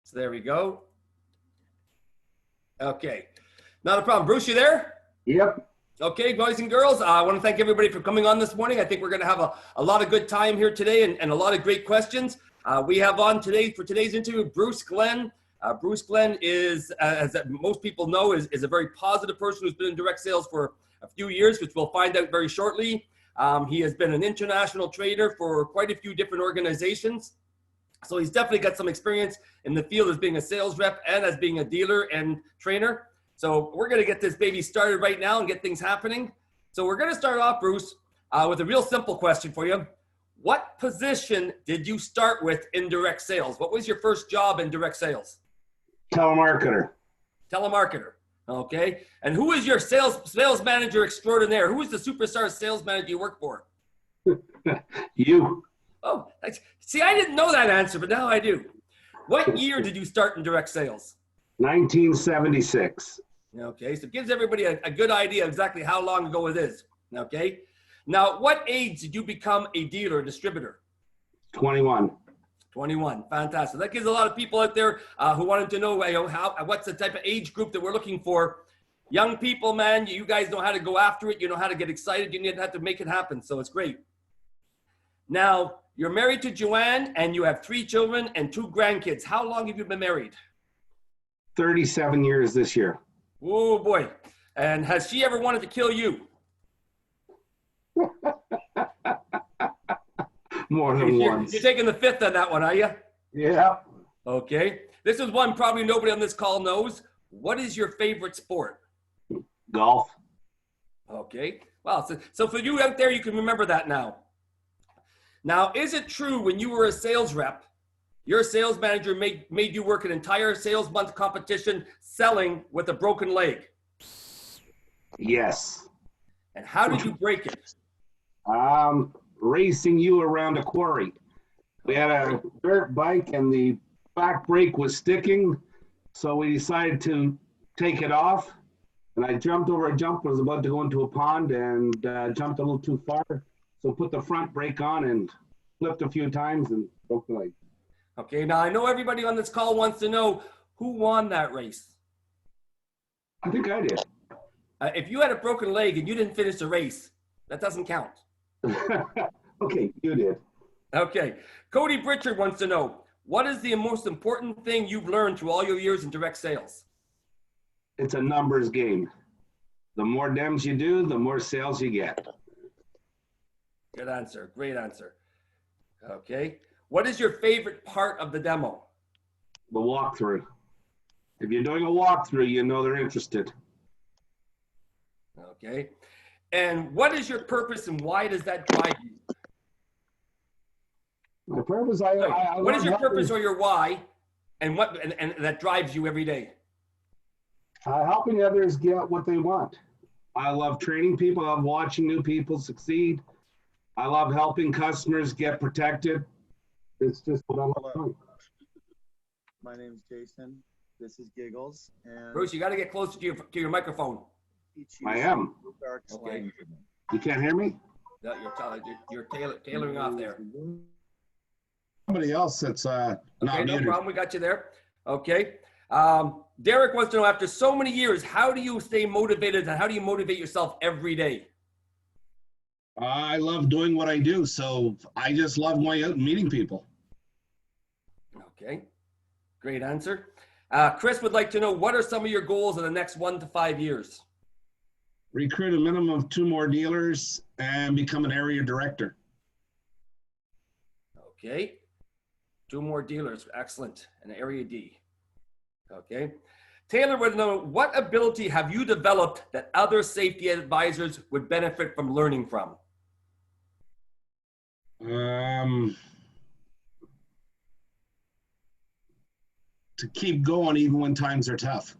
So there we go. Okay, not a problem. Bruce, you there? Yep. Okay, boys and girls, I want to thank everybody for coming on this morning. I think we're going to have a lot of good time here today and a lot of great questions. We have on today, for today's interview, Bruce Glenn. Bruce Glenn is, as most people know, is a very positive person who's been in direct sales for a few years, which we'll find out very shortly. He has been an international trader for quite a few different organizations. So he's definitely got some experience in the field as being a sales rep and as being a dealer and trainer. So we're going to get this baby started right now and get things happening. So we're going to start off, Bruce, with a real simple question for you. What position did you start with in direct sales? What was your first job in direct sales? Telemarketer. Telemarketer. Okay. And who is your sales manager extraordinaire? Who is the superstar sales manager you work for? You. Oh, see, I didn't know that answer, but now I do. What year did you start in direct sales? 1976. Okay, so it gives everybody a good idea exactly how long ago it is. Okay. Now, what age did you become a dealer, distributor? 21. 21. Fantastic. That gives a lot of people out there who wanted to know, what's the type of age group that we're looking for. Young people, man, you guys know how to go after it. You know how to get excited. You have to make it happen. So it's great. Now, you're married to Joanne and you have 3 children and 2 grandkids. How long have you been married? 37 years this year. Oh boy. And has she ever wanted to kill you? More than once. You're taking the 5th on that one, are you? Yeah. Okay. This is one probably nobody on this call knows. What is your favorite sport? Golf. Okay. Well, so for you out there, you can remember that now. Now, is it true when you were a sales rep, your sales manager made you work an entire sales month competition selling with a broken leg? Yes. And how did you break it? Racing you around a quarry. We had a dirt bike and the back brake was sticking, so we decided to take it off. And I jumped over a jump, was about to go into a pond and jumped a little too far. So put the front brake on and flipped a few times and broke the leg. Okay, now I know everybody on this call wants to know who won that race. I think I did. If you had a broken leg and you didn't finish the race, that doesn't count. Okay, you did. Okay, Cody Pritchard wants to know, what is the most important thing you've learned through all your years in direct sales? It's a numbers game. The more dems you do, the more sales you get. Good answer. Great answer. Okay. What is your favorite part of the demo? The walkthrough. If you're doing a walkthrough, you know they're interested. Okay. And what is your purpose and why does that drive you? My purpose, what is your purpose or your why and what and that drives you every day? Helping others get what they want. I love training people. I love watching new people succeed. I love helping customers get protected. It's just what I love doing. My name's Jason. This is Giggles. And Bruce, you got to get closer to your microphone. I am. Okay. You can't hear me? No, you're tailoring off there. Somebody else that's not okay, no muted. problem. We got you there. Okay. Derek wants to know, after so many years, how do you stay motivated and how do you motivate yourself every day? I love doing what I do, so I just love going out and meeting people. Okay, great answer. Chris would like to know, what are some of your goals in the next 1 to 5 years? Recruit a minimum of 2 more dealers and become an area director. Okay, 2 more dealers, excellent, and area D. Okay, Taylor would know, what ability have you developed that other safety advisors would benefit from learning from? To keep going even when times are tough.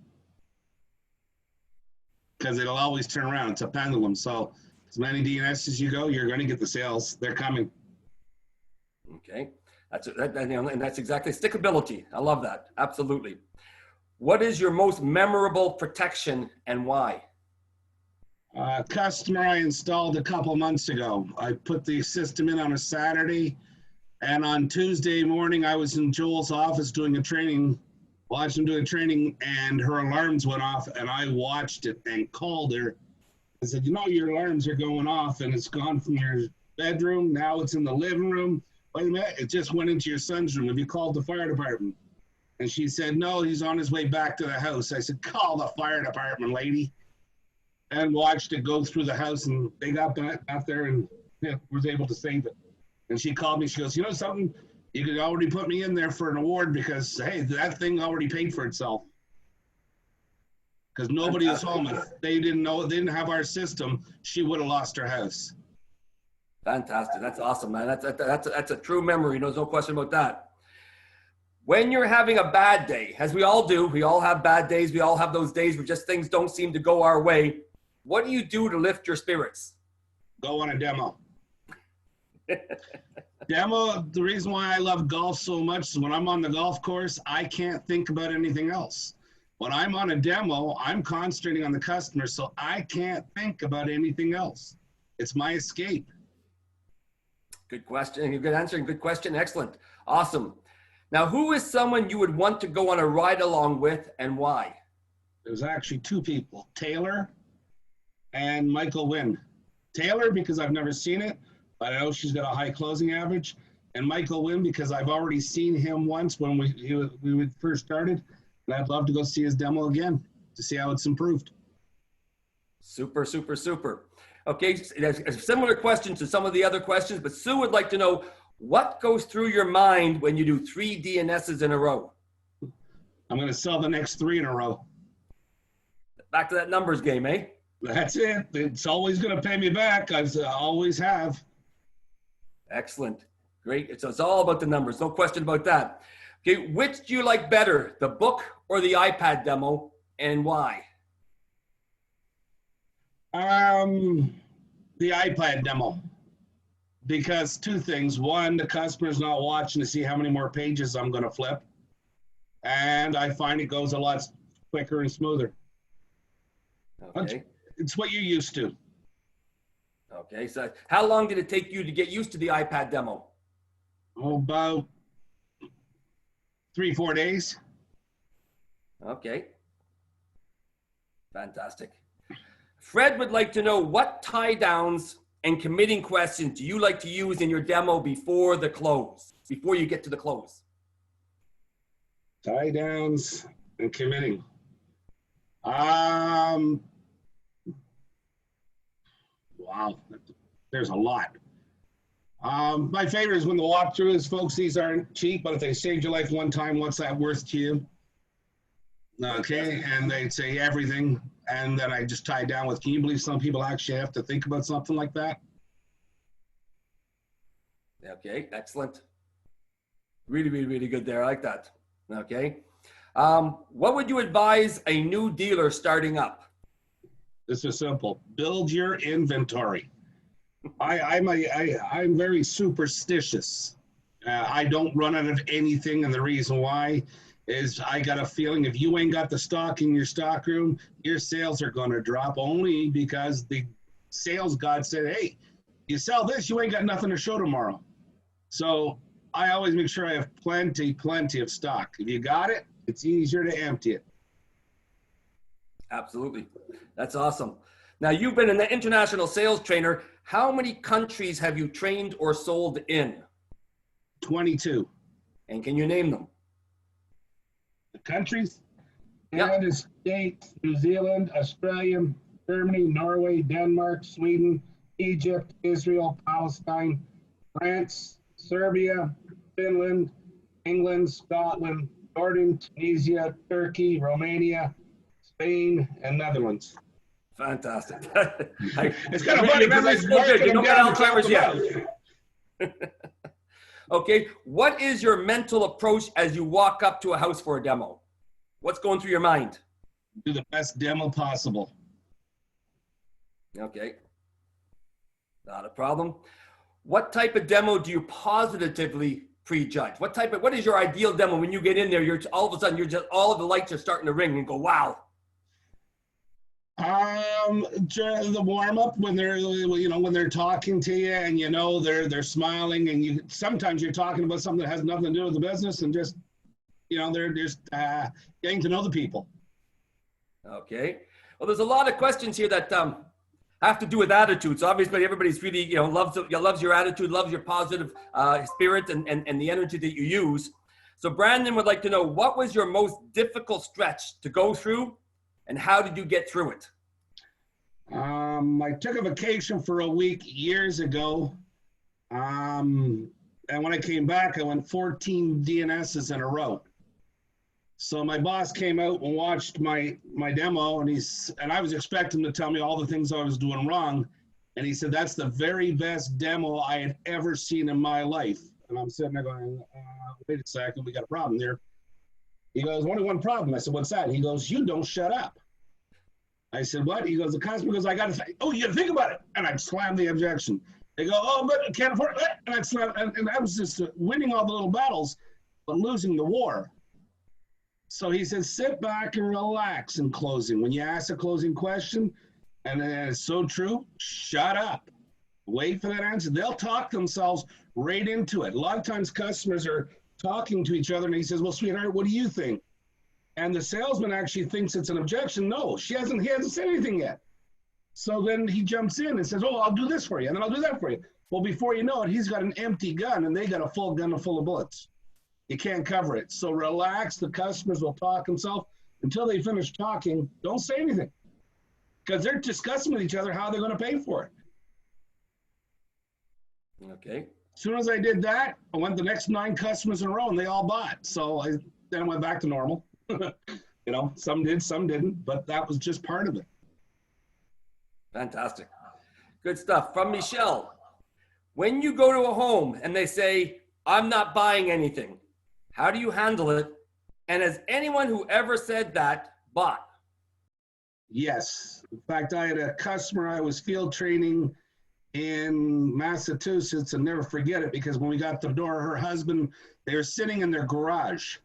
Because it'll always turn around. It's a pendulum. So as many DNS as you go, you're going to get the sales. They're coming. Okay, and that's exactly stickability. I love that. Absolutely. What is your most memorable protection and why? Customer I installed a couple months ago. I put the system in on a Saturday, and on Tuesday morning I was in Joel's office doing a training watched him doing training, and her alarms went off, and I watched it and called her. I said, you know, your alarms are going off, and it's gone from your bedroom. Now it's in the living room. Wait a minute, it just went into your son's room. Have you called the fire department? And she said, no, he's on his way back to the house. I said, call the fire department, lady. And watched it go through the house, and they got out there and was able to save it. And she called me. She goes, you know something? You could already put me in there for an award because, hey, that thing already paid for itself. Because nobody was home. If they didn't know, they didn't have our system, she would have lost her house. Fantastic. That's awesome, man. That's a true memory. There's no question about that. When you're having a bad day, as we all do, we all have bad days. We all have those days where just things don't seem to go our way. What do you do to lift your spirits? Go on a demo. Demo, the reason why I love golf so much is when I'm on the golf course, I can't think about anything else. When I'm on a demo, I'm concentrating on the customer, so I can't think about anything else. It's my escape. Good question. Good answer and good question. Excellent. Awesome. Now, who is someone you would want to go on a ride along with and why? There's actually two people, Taylor and Michael Wynn. Taylor, because I've never seen it, but I know she's got a high closing average. And Michael Wynn, because I've already seen him once when we first started. And I'd love to go see his demo again to see how it's improved. Super, super, super. Okay, a similar question to some of the other questions, but Sue would like to know, what goes through your mind when you do 3 DNSs in a row? I'm going to sell the next 3 in a row. Back to that numbers game, eh? That's it. It's always going to pay me back. I always have. Excellent. Great. So it's all about the numbers. No question about that. Okay, which do you like better, the book or the iPad demo, and why? The iPad demo. Because 2 things. One, the customer's not watching to see how many more pages I'm going to flip. And I find it goes a lot quicker and smoother. Okay. It's what you're used to. Okay, so how long did it take you to get used to the iPad demo? Oh, about 3-4 days. Okay. Fantastic. Fred would like to know, what tie downs and committing questions do you like to use in your demo before the close, before you get to the close? Tie downs and committing. Wow, there's a lot. My favorite is when the walkthrough is, folks, these aren't cheap, but if they saved your life one time, what's that worth to you? Okay, and they'd say everything, and then I just tie it down with, can you believe some people actually have to think about something like that? Okay, excellent. Really, really, really good there. I like that. Okay. What would you advise a new dealer starting up? This is simple. Build your inventory. I'm very superstitious. I don't run out of anything, and the reason why is I got a feeling if you ain't got the stock in your stock room, your sales are going to drop, only because the sales god said, hey, you sell this, you ain't got nothing to show tomorrow. So I always make sure I have plenty of stock. If you got it, it's easier to empty it. Absolutely. That's awesome. Now, you've been an international sales trainer. How many countries have you trained or sold in? 22. And can you name them? The countries? Yep. United States, New Zealand, Australia, Germany, Norway, Denmark, Sweden, Egypt, Israel, Palestine, France, Serbia, Finland, England, Scotland, Jordan, Tunisia, Turkey, Romania, Spain, and Netherlands. Fantastic. It's kind of funny because still good. You don't got Alzheimer's yet. Okay, what is your mental approach as you walk up to a house for a demo? What's going through your mind? Do the best demo possible. Okay, not a problem. What type of demo do you positively prejudge? What is your ideal demo when you get in there? You're all of a sudden all of the lights are starting to ring and go, wow. The warm up when they're talking to you and they're smiling, and sometimes you're talking about something that has nothing to do with the business, and just they're just getting to know the people. Okay. Well, there's a lot of questions here that have to do with attitude. So obviously everybody's really, loves your attitude, loves your positive spirit and the energy that you use. So Brandon would like to know, what was your most difficult stretch to go through and how did you get through it? I took a vacation for a week years ago. And when I came back, I went 14 DNSs in a row. So my boss came out and watched my demo, and I was expecting him to tell me all the things I was doing wrong. And he said, that's the very best demo I had ever seen in my life. And I'm sitting there going, wait a second, we got a problem there. He goes, only one problem. I said, what's that? He goes, you don't shut up. I said, what? He goes, the customer goes, you got to think about it. And I slammed the objection. They go, oh, but I can't afford it. And I slammed, and I was just winning all the little battles, but losing the war. So he says, sit back and relax in closing. When you ask a closing question, and it's so true, shut up. Wait for that answer. They'll talk themselves right into it. A lot of times customers are talking to each other, and he says, well, sweetheart, what do you think? And the salesman actually thinks it's an objection. No, he hasn't said anything yet. So then he jumps in and says, oh, I'll do this for you, and then I'll do that for you. Well, before you know it, he's got an empty gun, and they got a full gun full of bullets. You can't cover it. So relax. The customers will talk themselves until they finish talking. Don't say anything, because they're discussing with each other how they're going to pay for it. Okay. As soon as I did that, I went the next 9 customers in a row, and they all bought. So then I went back to normal. Some did, some didn't, but that was just part of it. Fantastic. Good stuff. From Michelle, when you go to a home and they say, I'm not buying anything, how do you handle it? And has anyone who ever said that bought? Yes. In fact, I had a customer I was field training in Massachusetts, and never forget it, because when we got to the door, her husband, they were sitting in their garage.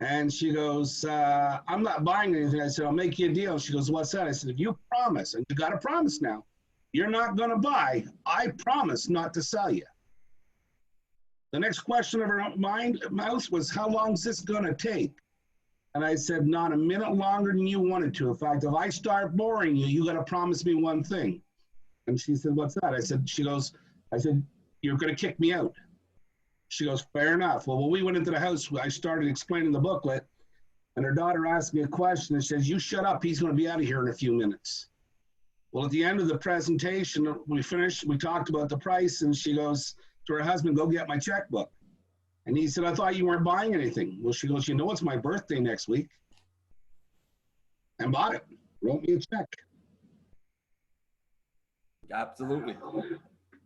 And she goes, I'm not buying anything. I said, I'll make you a deal. She goes, what's that? I said, if you promise, and you got to promise now, you're not going to buy, I promise not to sell you. The next question of her mouth was, how long is this going to take? And I said, not a minute longer than you wanted to. In fact, if I start boring you, you got to promise me one thing. And she said, what's that? I said, you're going to kick me out. She goes, fair enough. Well, when we went into the house, I started explaining the booklet, and her daughter asked me a question and says, you shut up, he's going to be out of here in a few minutes. Well, at the end of the presentation, we finished, we talked about the price, and she goes to her husband, go get my checkbook. And he said, I thought you weren't buying anything. Well, she goes, it's my birthday next week. And bought it, wrote me a check. Absolutely.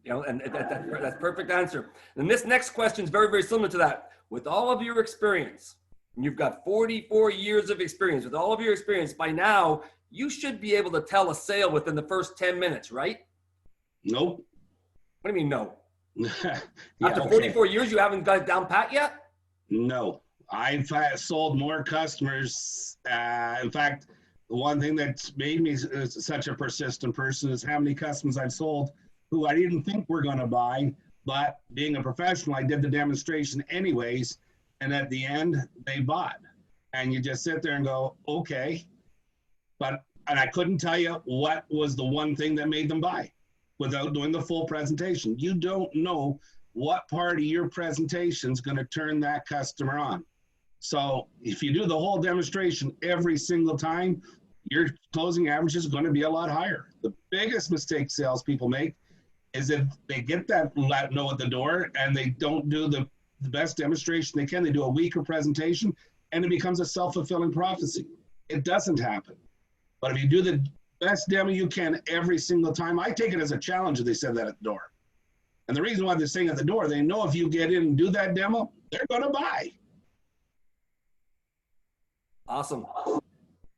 And that's perfect answer. And this next question is very, very similar to that. With all of your experience, and you've got 44 years of experience, with all of your experience, by now, you should be able to tell a sale within the first 10 minutes, right? Nope. What do you mean, no? Yeah, After 44 years, you haven't got it down pat yet? No. I've sold more customers. In fact, the one thing that's made me such a persistent person is how many customers I've sold who I didn't think were going to buy, but being a professional, I did the demonstration anyways, and at the end, they bought. And you just sit there and go, okay. And I couldn't tell you what was the one thing that made them buy without doing the full presentation. You don't know what part of your presentation is going to turn that customer on. So if you do the whole demonstration every single time, your closing average is going to be a lot higher. The biggest mistake salespeople make is if they get that no at the door and they don't do the best demonstration they can. They do a weaker presentation and it becomes a self-fulfilling prophecy. It doesn't happen. But if you do the best demo you can every single time, I take it as a challenge if they said that at the door. And the reason why they're saying at the door, they know if you get in and do that demo, they're going to buy. Awesome.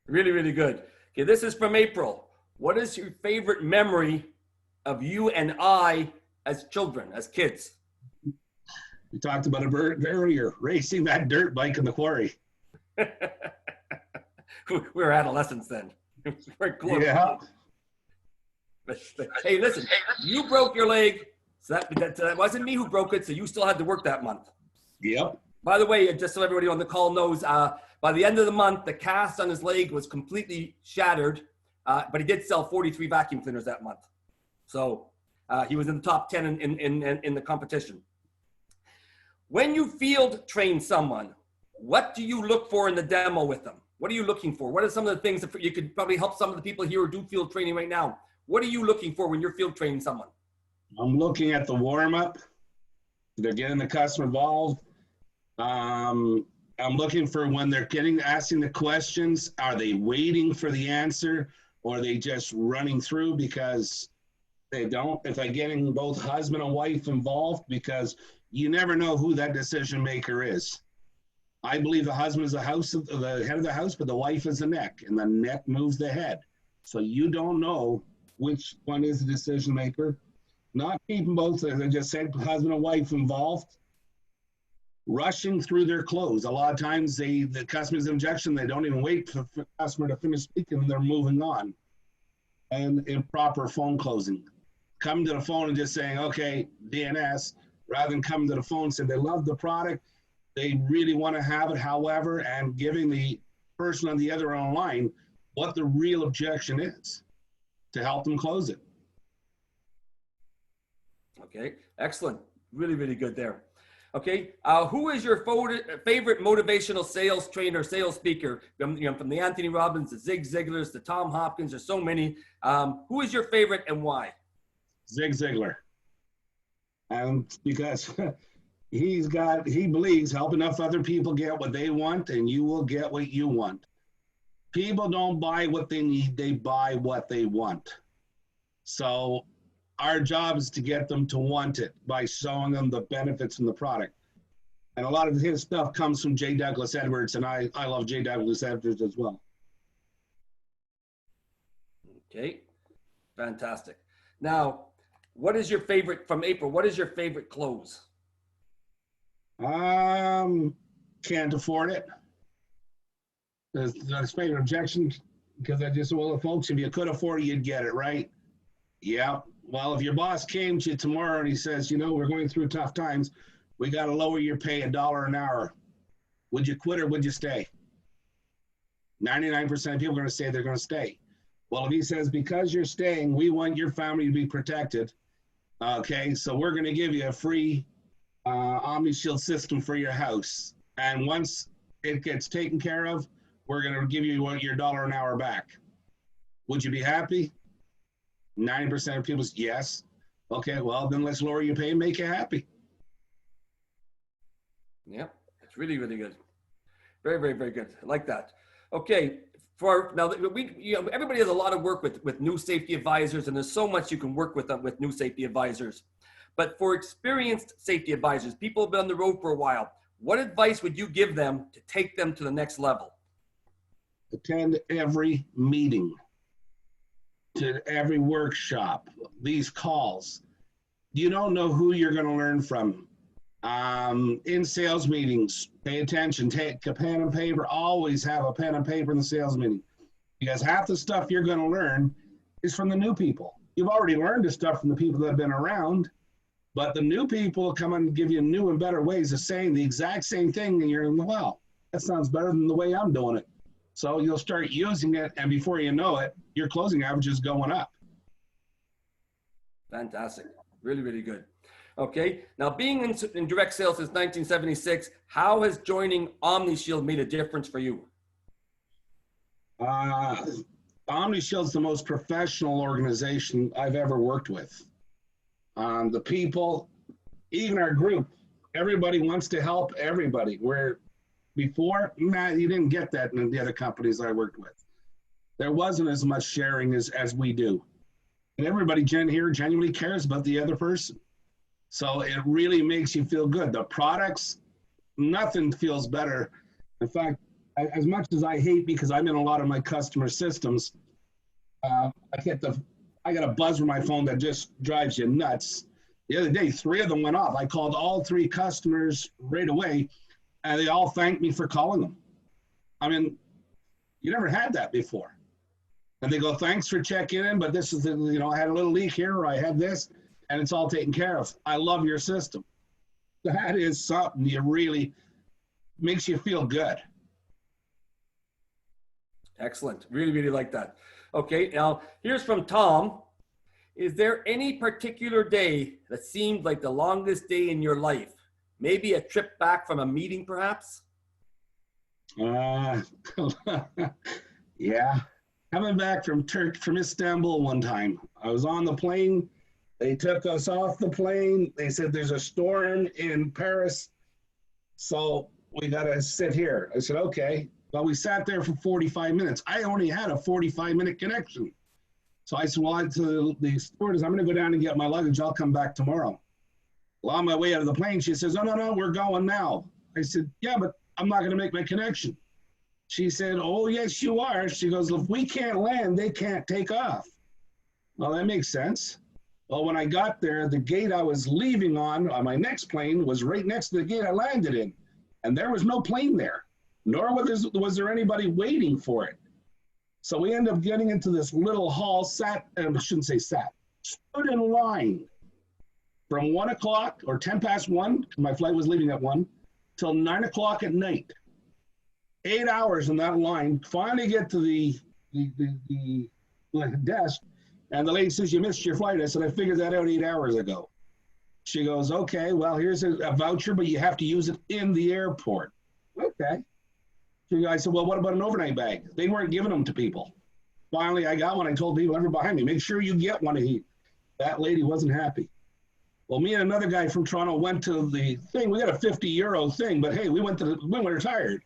Really, really good. Okay, this is from April. What is your favorite memory of you and I as children, as kids? We talked about it earlier, racing that dirt bike in the quarry. We were adolescents then. Very close. Yeah. But, hey, listen, you broke your leg. So that wasn't me who broke it, so you still had to work that month. Yep. By the way, just so everybody on the call knows, by the end of the month, the cast on his leg was completely shattered, but he did sell 43 vacuum cleaners that month. So he was in the top 10 in the competition. When you field train someone, what do you look for in the demo with them? What are you looking for? What are some of the things that you could probably help some of the people here who do field training right now? What are you looking for when you're field training someone? I'm looking at the warm-up. They're getting the customer involved. I'm looking for when they're asking the questions, are they waiting for the answer or are they just running through because they don't? If they're getting both husband and wife involved, because you never know who that decision maker is. I believe the husband is the head of the house, but the wife is the neck, and the neck moves the head. So you don't know which one is the decision maker. Not keeping both, as I just said, husband and wife involved. Rushing through their clothes. A lot of times the customer's objection, they don't even wait for the customer to finish speaking and they're moving on. And improper phone closing. Coming to the phone and just saying, okay, DNS, rather than coming to the phone and saying they love the product, they really want to have it, however, and giving the person on the other line what the real objection is to help them close it. Okay, excellent. Really, really good there. Okay, who is your favorite motivational sales trainer, sales speaker? From the Anthony Robbins, the Zig Ziglars, the Tom Hopkins, there's so many. Who is your favorite and why? Zig Ziglar. Because he believes help enough other people get what they want and you will get what you want. People don't buy what they need, they buy what they want. So our job is to get them to want it by showing them the benefits in the product. And a lot of his stuff comes from J. Douglas Edwards, and I love J. Douglas Edwards as well. Okay, fantastic. Now, what is your favorite, from April, what is your favorite close? Can't afford it. That's favorite objection, because I just, well, folks, if you could afford it, you'd get it, right? Yeah. Well, if your boss came to you tomorrow and he says, we're going through tough times, we got to lower your pay $1 an hour. Would you quit or would you stay? 99% of people are going to say they're going to stay. Well, if he says, because you're staying, we want your family to be protected. Okay, so we're going to give you a free OmniShield system for your house. And once it gets taken care of, we're going to give you your $1 an hour back. Would you be happy? 90% of people say yes. Okay, well, then let's lower your pay and make you happy. Yeah, it's really, really good. Very, very, very good. I like that. Okay, now everybody has a lot of work with new safety advisors, and there's so much you can work with new safety advisors. But for experienced safety advisors, people have been on the road for a while, what advice would you give them to take them to the next level? Attend every meeting, to every workshop, these calls. You don't know who you're going to learn from. In sales meetings, pay attention, take a pen and paper, always have a pen and paper in the sales meeting, because half the stuff you're going to learn is from the new people. You've already learned the stuff from the people that have been around, but the new people come and give you new and better ways of saying the exact same thing, and you're, wow, that sounds better than the way I'm doing it. So you'll start using it, and before you know it, your closing average is going up. Fantastic. Really, really good. Okay. Now, being in direct sales since 1976, how has joining OmniShield made a difference for you? OmniShield is the most professional organization I've ever worked with. The people, even our group, everybody wants to help everybody. Where before, you didn't get that in the other companies I worked with. There wasn't as much sharing as we do. And everybody here genuinely cares about the other person. So it really makes you feel good. The products, nothing feels better. In fact, as much as I hate, because I'm in a lot of my customer systems, I got a buzz from my phone that just drives you nuts. The other day, 3 of them went off. I called all 3 customers right away, and they all thanked me for calling them. I mean, you never had that before. And they go, thanks for checking in, but this is, I had a little leak here, or I had this, and it's all taken care of. I love your system. That is something you really, makes you feel good. Excellent. Really, really like that. Okay, now here's from Tom. Is there any particular day that seemed like the longest day in your life? Maybe a trip back from a meeting, perhaps? Uh, yeah. Coming back from Istanbul one time, I was on the plane. They took us off the plane. They said there's a storm in Paris, so we got to sit here. I said, okay. Well, we sat there for 45 minutes. I only had a 45-minute connection. So I said, well, to the stewardess, I'm going to go down and get my luggage. I'll come back tomorrow. Well, on my way out of the plane, she says, oh, no, we're going now. I said, yeah, but I'm not going to make my connection. She said, oh, yes, you are. She goes, if we can't land, they can't take off. Well, that makes sense. Well, when I got there, the gate I was leaving on my next plane was right next to the gate I landed in. And there was no plane there, nor was there anybody waiting for it. So we ended up getting into this little hall, stood in line from 1 o'clock or 10 past 1, my flight was leaving at 1, till 9 o'clock at night. 8 hours in that line, finally get to the desk, and the lady says, you missed your flight. I said, I figured that out 8 hours ago. She goes, okay, well, here's a voucher, but you have to use it in the airport. Okay. I said, well, what about an overnight bag? They weren't giving them to people. Finally, I got one. I told people ever behind me, make sure you get one of these. That lady wasn't happy. Well, me and another guy from Toronto went to the thing. We got a 50-euro thing, but hey, we were tired.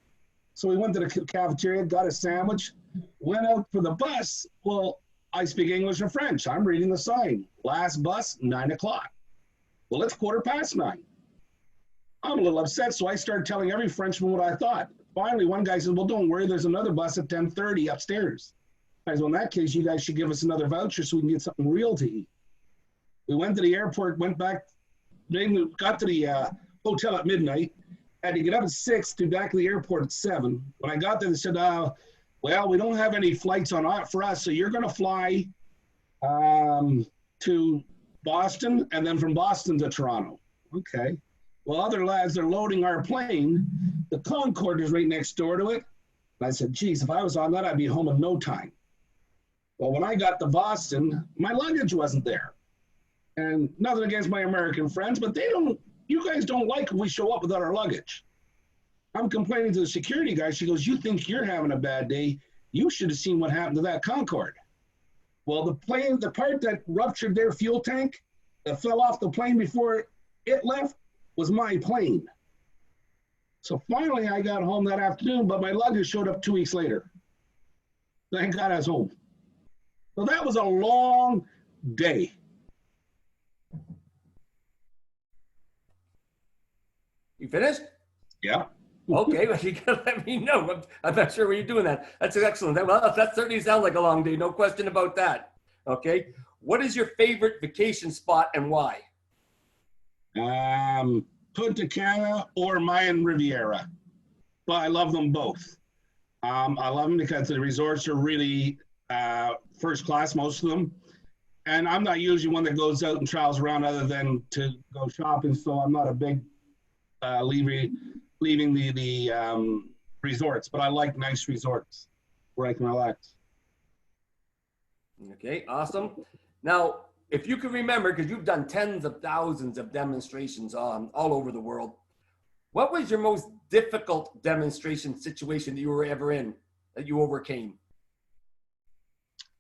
So we went to the cafeteria, got a sandwich, went out for the bus. Well, I speak English and French. I'm reading the sign. Last bus, 9 o'clock. Well, it's 9:15. I'm a little upset, so I started telling every Frenchman what I thought. Finally, one guy said, well, don't worry, there's another bus at 10:30 upstairs. I said, well, in that case, you guys should give us another voucher so we can get something real to eat. We went to the airport, went back, got to the hotel at midnight, had to get up at 6 to back to the airport at 7. When I got there, they said, well, we don't have any flights for us, so you're going to fly to Boston, and then from Boston to Toronto. Okay. Well, other lads are loading our plane. The Concorde is right next door to it. And I said, geez, if I was on that, I'd be home in no time. Well, when I got to Boston, my luggage wasn't there. And nothing against my American friends, but you guys don't like when we show up without our luggage. I'm complaining to the security guy. She goes, you think you're having a bad day? You should have seen what happened to that Concorde. Well, the part that ruptured their fuel tank, that fell off the plane before it left, was my plane. So finally I got home that afternoon, but my luggage showed up 2 weeks later. Thank God I was home. So that was a long day. You finished? Yeah. Okay, well, you gotta let me know. I'm not sure where you're doing that. That's excellent. Well, that certainly sounds like a long day. No question about that. Okay. What is your favorite vacation spot and why? Punta Cana or Mayan Riviera. But I love them both. I love them because the resorts are really first class, most of them. And I'm not usually one that goes out and travels around other than to go shopping, so I'm not a big leaving the resorts, but I like nice resorts where I can relax. Okay, awesome. Now, if you can remember, because you've done tens of thousands of demonstrations all over the world, what was your most difficult demonstration situation that you were ever in that you overcame?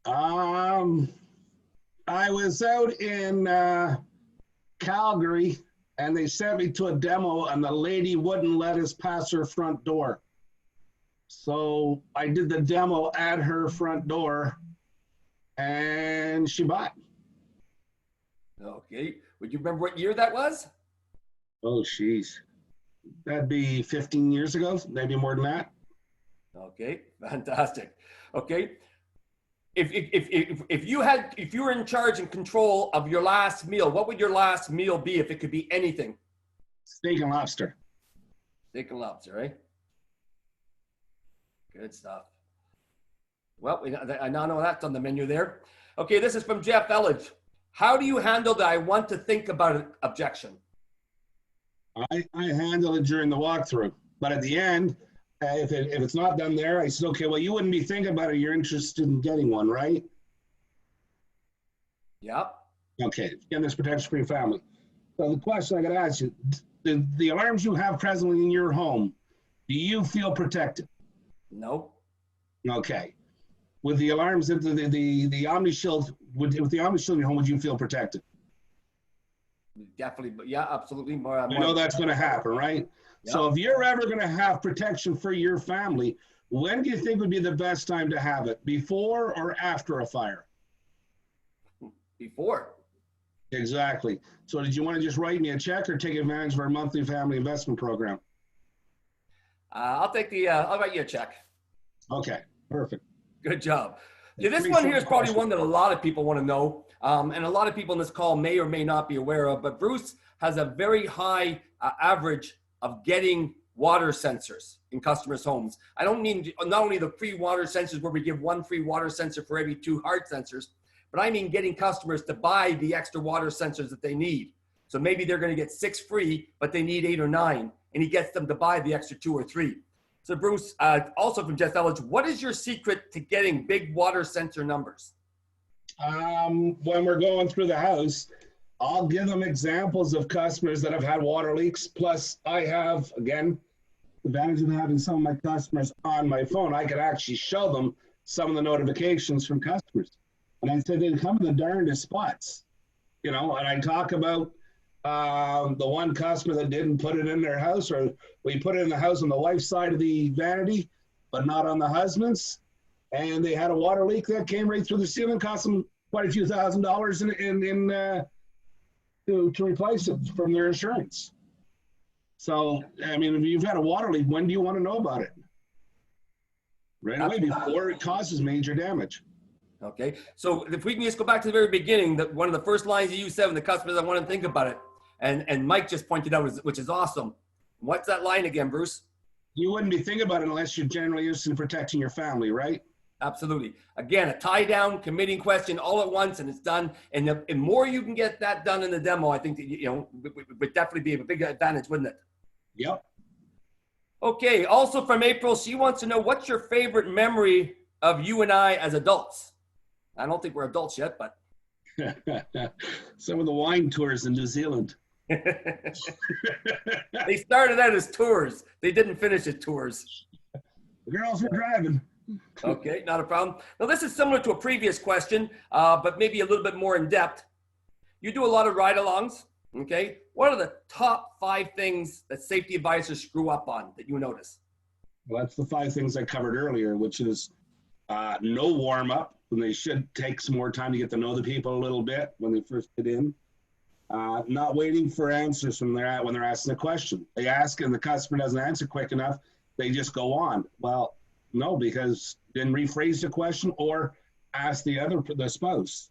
I was out in Calgary, and they sent me to a demo, and the lady wouldn't let us pass her front door. So I did the demo at her front door, and she bought. Okay. Would you remember what year that was? Oh, geez. That'd be 15 years ago, maybe more than that. Okay, fantastic. Okay. If you were in charge and control of your last meal, what would your last meal be if it could be anything? Steak and lobster. Steak and lobster, right? Good stuff. Well, I now know that's on the menu there. Okay, this is from Jeff Elledge. How do you handle the I want to think about it objection? I handle it during the walkthrough. But at the end, if it's not done there, I said, okay, well, you wouldn't be thinking about it. You're interested in getting one, right? Yep. Okay, getting this protection for your family. So the question I got to ask you, the alarms you have presently in your home, do you feel protected? Nope. Okay. With the alarms, the OmniShield, with the OmniShield in your home, would you feel protected? Definitely. But yeah, absolutely. You know that's going to happen, right? Yeah. So if you're ever going to have protection for your family, when do you think would be the best time to have it? Before or after a fire? Before. Exactly. So did you want to just write me a check or take advantage of our monthly family investment program? I'll write you a check. Okay, perfect. Good job. Yeah, this one here is probably one that a lot of people want to know. And a lot of people in this call may or may not be aware of, but Bruce has a very high average of getting water sensors in customers' homes. I don't mean not only the free water sensors where we give one free water sensor for every 2 heart sensors, but I mean getting customers to buy the extra water sensors that they need. So maybe they're going to get 6 free, but they need 8 or 9, and he gets them to buy the extra 2 or 3. So Bruce, also from Jeff Elledge, what is your secret to getting big water sensor numbers? When we're going through the house, I'll give them examples of customers that have had water leaks. Plus, I have, again, the advantage of having some of my customers on my phone. I could actually show them some of the notifications from customers. And I said, they come in the darndest spots, you know, and I talk about the one customer that didn't put it in their house, or we put it in the house on the wife's side of the vanity, but not on the husband's. And they had a water leak that came right through the ceiling, cost them quite a few $1,000s to replace it from their insurance. So, I mean, if you've had a water leak, when do you want to know about it? Right away, before it causes major damage. Okay, so if we can just go back to the very beginning, that one of the first lines you said when the customers, I want to think about it, and Mike just pointed out, which is awesome. What's that line again, Bruce? You wouldn't be thinking about it unless you're generally interested in protecting your family, right? Absolutely. Again, a tie down committing question all at once, and it's done. And the more you can get that done in the demo, I think that, you know, would definitely be a big advantage, wouldn't it? Yep. Okay. Also from April, she wants to know, what's your favorite memory of you and I as adults? I don't think we're adults yet, but some of the wine tours in New Zealand. they started out as tours. They didn't finish as tours. The girls were driving. Okay, not a problem. Now, this is similar to a previous question, but maybe a little bit more in depth. You do a lot of ride-alongs, okay? What are the top 5 things that safety advisors screw up on that you notice? Well, that's the 5 things I covered earlier, which is no warm-up, when they should take some more time to get to know the people a little bit when they first get in. Not waiting for answers when they're asking a question. They ask and the customer doesn't answer quick enough, they just go on. Well, no, because then rephrase the question or ask the spouse.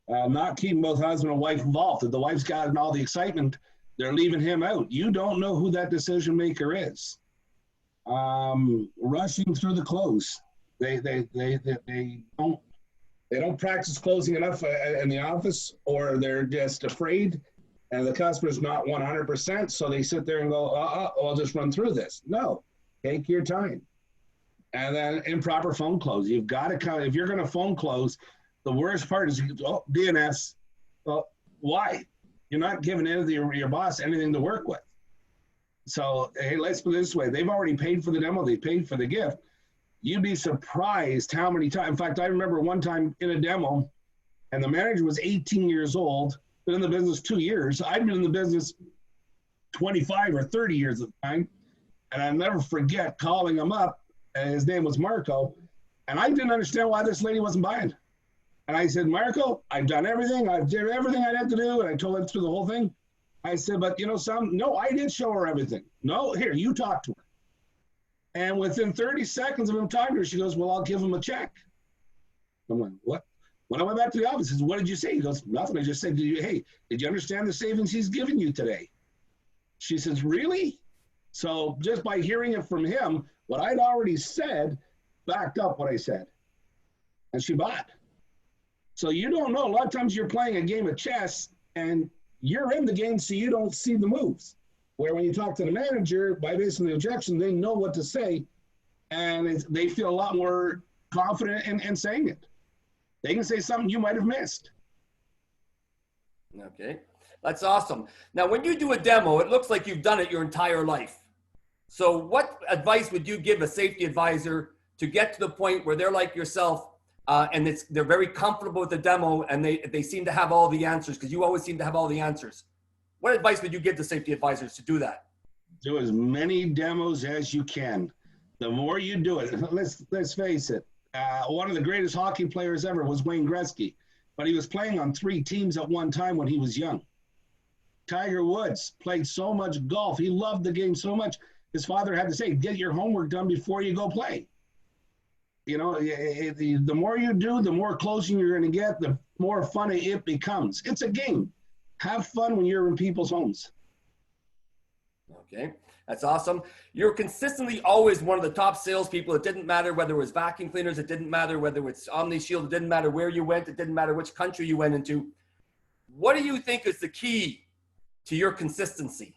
Not keeping both husband and wife involved. If the wife's gotten all the excitement, they're leaving him out. You don't know who that decision maker is. Rushing through the close. They don't practice closing enough in the office, or they're just afraid, and the customer's not 100%, so they sit there and go, I'll just run through this. No, take your time. And then improper phone close. You've got to come, if you're going to phone close, the worst part is, DNS, well, why? You're not giving your boss anything to work with. So, hey, let's put it this way. They've already paid for the demo. They paid for the gift. You'd be surprised how many times. In fact, I remember one time in a demo, and the manager was 18 years old, been in the business 2 years. I'd been in the business 25 or 30 years at the time. And I'll never forget calling him up, and his name was Marco. And I didn't understand why this lady wasn't buying. And I said, Marco, I've done everything. I've done everything I had to do. And I told him through the whole thing. I said, but you know something? No, I did show her everything. No, here, you talk to her. And within 30 seconds of him talking to her, she goes, well, I'll give him a check. I'm like, what? When I went back to the office, I said, what did you say? He goes, nothing. I just said, hey, did you understand the savings he's giving you today? She says, really? So just by hearing it from him, what I'd already said backed up what I said. And she bought. So you don't know. A lot of times you're playing a game of chess and you're in the game, so you don't see the moves. Where when you talk to the manager, by basing the objection, they know what to say, and they feel a lot more confident in saying it. They can say something you might have missed. Okay, that's awesome. Now, when you do a demo, it looks like you've done it your entire life. So what advice would you give a safety advisor to get to the point where they're like yourself, and they're very comfortable with the demo, and they seem to have all the answers, because you always seem to have all the answers? What advice would you give to safety advisors to do that? Do as many demos as you can. The more you do it, let's face it, one of the greatest hockey players ever was Wayne Gretzky, but he was playing on 3 teams at one time when he was young. Tiger Woods played so much golf. He loved the game so much. His father had to say, get your homework done before you go play. You know, the more you do, the more closing you're going to get, the more fun it becomes. It's a game. Have fun when you're in people's homes. Okay, that's awesome. You're consistently always one of the top salespeople. It didn't matter whether it was vacuum cleaners. It didn't matter whether it's OmniShield. It didn't matter where you went. It didn't matter which country you went into. What do you think is the key to your consistency?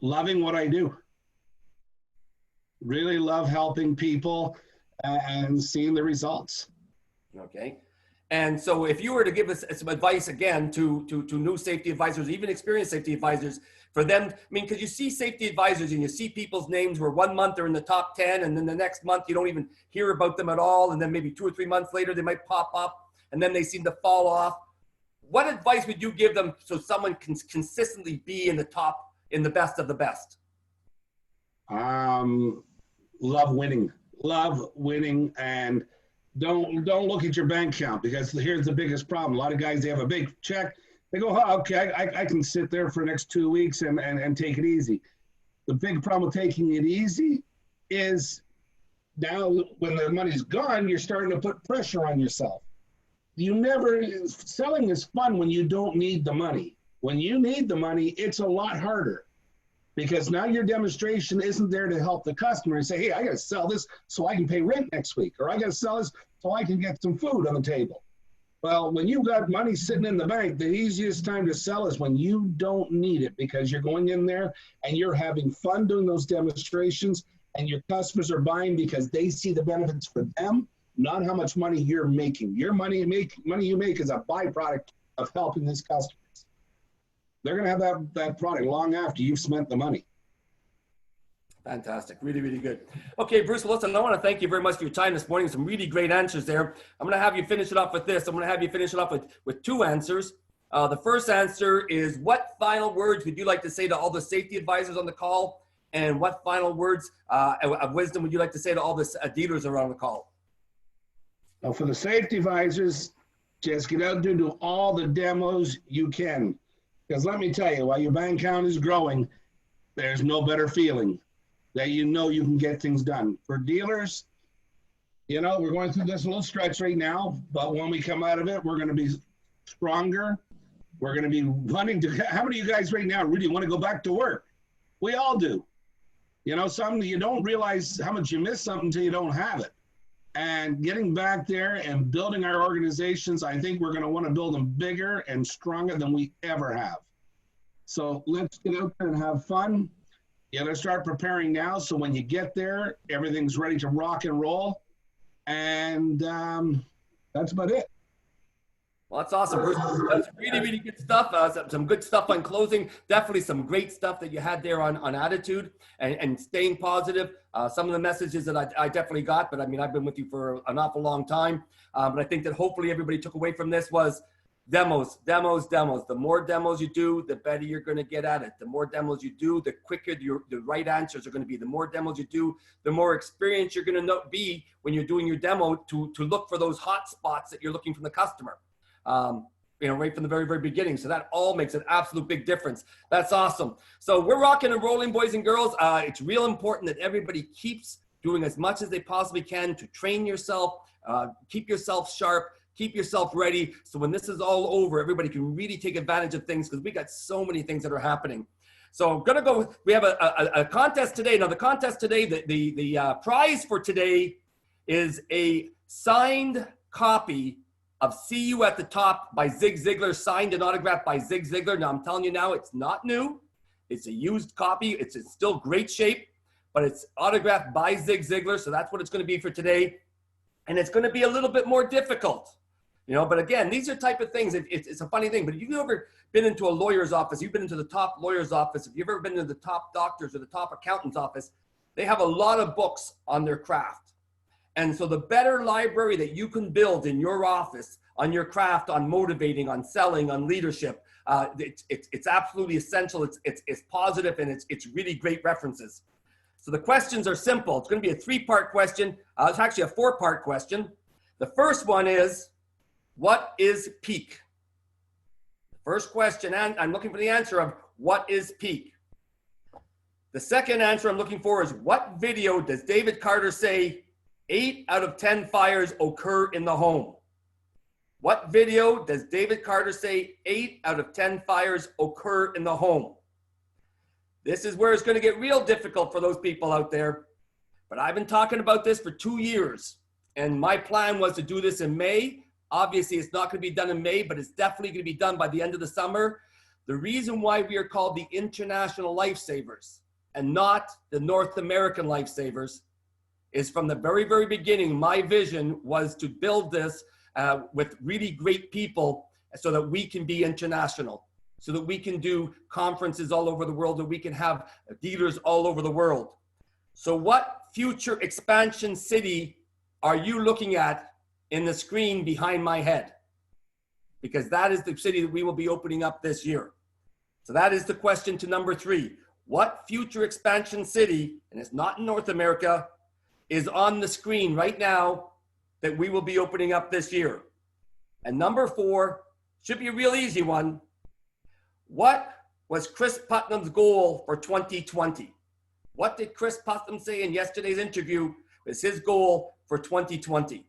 Loving what I do. Really love helping people and seeing the results. Okay. And so if you were to give us some advice again to new safety advisors, even experienced safety advisors, for them, I mean, because you see safety advisors and you see people's names where 1 month they're in the top 10, and then the next month you don't even hear about them at all. And then maybe 2 or 3 months later, they might pop up and then they seem to fall off. What advice would you give them so someone can consistently be in the top, in the best of the best? Love winning, and don't look at your bank account, because here's the biggest problem. A lot of guys, they have a big check. They go, oh, okay, I can sit there for the next 2 weeks and take it easy. The big problem with taking it easy is now when the money's gone, you're starting to put pressure on yourself. Selling is fun when you don't need the money. When you need the money, it's a lot harder, because now your demonstration isn't there to help the customer and say, hey, I got to sell this so I can pay rent next week, or I got to sell this so I can get some food on the table. Well, when you've got money sitting in the bank, the easiest time to sell is when you don't need it, because you're going in there and you're having fun doing those demonstrations, and your customers are buying because they see the benefits for them, not how much money you're making. Your money you make is a byproduct of helping these customers. They're going to have that product long after you've spent the money. Fantastic. Really, really good. Okay, Bruce, listen, I want to thank you very much for your time this morning. Some really great answers there. I'm going to have you finish it off with this. I'm going to have you finish it off with 2 answers. The first answer is, what final words would you like to say to all the safety advisors on the call? And what final words of wisdom would you like to say to all the dealers around the call? Now, for the safety advisors, just get out there and do all the demos you can. Because let me tell you, while your bank account is growing, there's no better feeling that you know you can get things done. For dealers, you know, we're going through this little stretch right now, but when we come out of it, we're going to be stronger. We're going to be wanting to, how many of you guys right now really want to go back to work? We all do. You know, you don't realize how much you miss something until you don't have it. And getting back there and building our organizations, I think we're going to want to build them bigger and stronger than we ever have. So let's get out there and have fun. You got to start preparing now, so when you get there, everything's ready to rock and roll. And that's about it. Well, that's awesome, Bruce. That's really, really good stuff. Some good stuff on closing. Definitely some great stuff that you had there on attitude and staying positive. Some of the messages that I definitely got, but I mean, I've been with you for an awful long time. But I think that hopefully everybody took away from this was demos. The more demos you do, the better you're going to get at it. The more demos you do, the quicker the right answers are going to be. The more demos you do, the more experienced you're going to be when you're doing your demo to look for those hot spots that you're looking from the customer. You know, right from the very, very beginning. So that all makes an absolute big difference. That's awesome. So we're rocking and rolling, boys and girls. It's real important that everybody keeps doing as much as they possibly can to train yourself, keep yourself sharp, keep yourself ready. So when this is all over, everybody can really take advantage of things, because we got so many things that are happening. So I'm going to go, we have a contest today. Now the contest today, the prize for today is a signed copy of See You at the Top by Zig Ziglar, signed and autographed by Zig Ziglar. Now, I'm telling you now, it's not new. It's a used copy. It's in still great shape, but it's autographed by Zig Ziglar. So that's what it's going to be for today. And it's going to be a little bit more difficult, you know, but again, these are type of things. It's a funny thing, but if you've ever been into a lawyer's office, you've been into the top lawyer's office, if you've ever been to the top doctor's or the top accountant's office, they have a lot of books on their craft. And so the better library that you can build in your office on your craft, on motivating, on selling, on leadership, it's absolutely essential. It's positive, and it's really great references. So the questions are simple. It's going to be a 3-part question. It's actually a 4-part question. The first one is, what is peak? The first question, and I'm looking for the answer of what is peak. The second answer I'm looking for is, what video does David Carter say 8 out of 10 fires occur in the home? What video does David Carter say 8 out of 10 fires occur in the home? This is where it's going to get real difficult for those people out there. But I've been talking about this for 2 years, and my plan was to do this in May. Obviously, it's not going to be done in May, but it's definitely going to be done by the end of the summer. The reason why we are called the International Lifesavers and not the North American Lifesavers is, from the very, very beginning, my vision was to build this with really great people so that we can be international, so that we can do conferences all over the world, that we can have dealers all over the world. So what future expansion city are you looking at in the screen behind my head? Because that is the city that we will be opening up this year. So that is the question to number 3. What future expansion city, and it's not in North America, is on the screen right now that we will be opening up this year? And number 4 should be a real easy one. What was Chris Putnam's goal for 2020? What did Chris Putnam say in yesterday's interview was his goal for 2020?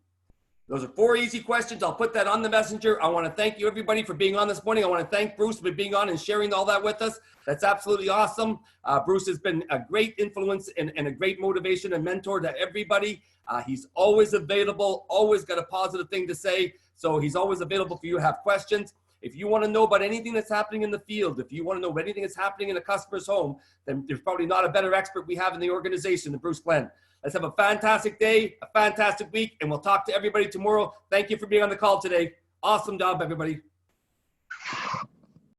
Those are 4 easy questions. I'll put that on the messenger. I want to thank you, everybody, for being on this morning. I want to thank Bruce for being on and sharing all that with us. That's absolutely awesome. Bruce has been a great influence and a great motivation and mentor to everybody. He's always available, always got a positive thing to say. So he's always available for you to have questions. If you want to know about anything that's happening in the field, if you want to know anything that's happening in a customer's home, then there's probably not a better expert we have in the organization than Bruce Glenn. Let's have a fantastic day, a fantastic week, and we'll talk to everybody tomorrow. Thank you for being on the call today. Awesome job, everybody.